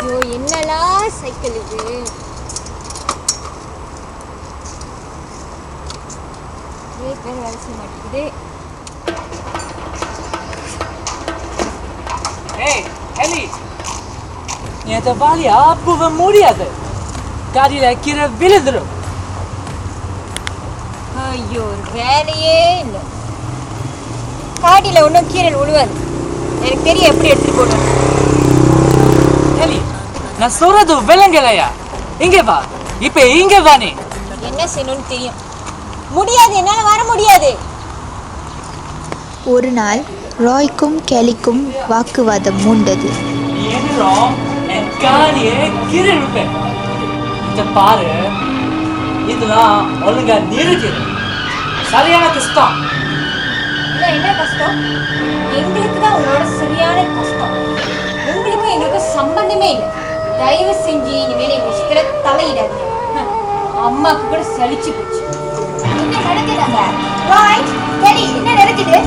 ஐயோ என்னலாம் சைக்கிள் இது. வேலை செய்ய மாட்டேங்குது. இந்த வாலியா போக முடியாது. காடியில கீரை விழுந்துடும். ஐயோ வேலையே இல்லை. காடியில் ஒன்றும் கீரை விழுவாது. எனக்கு தெரியும் எப்படி எடுத்துட்டு போகணும். நான் சொல்றது விலங்கலையா? இங்க வா, இப்ப இங்க வா. நீ என்ன செய்யணும்னு தெரியும். முடியாது, என்னால வர முடியாது. ஒரு நாள் ராய்க்கும் கேலிக்கும் வாக்குவாதம் மூண்டது. பாரு, இதெல்லாம் ஒழுங்கா நிறுத்தி. சரியான கஷ்டம். என்ன கஷ்டம்? எங்களுக்கு தான் உங்களோட சரியான கஷ்டம். உங்களுக்கும் எங்களுக்கும் சம்பந்தமே இல்லை. தயவு செஞ்சு இனிமேல் எங்க விஷயத்துல தலையிடாதீங்க. அம்மாவுக்கு கூட சலிச்சு போச்சு. என்ன நடக்குதாங்க? ராய், கேலி, என்ன நடக்குது?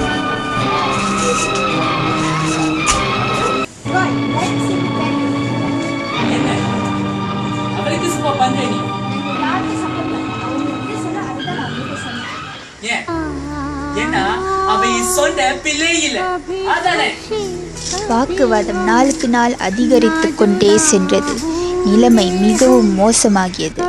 வாக்குவாதம் நாளுக்கு நாள் அதிகரித்து கொண்டே சென்றது. நிலைமை மிகவும் மோசமாகியது.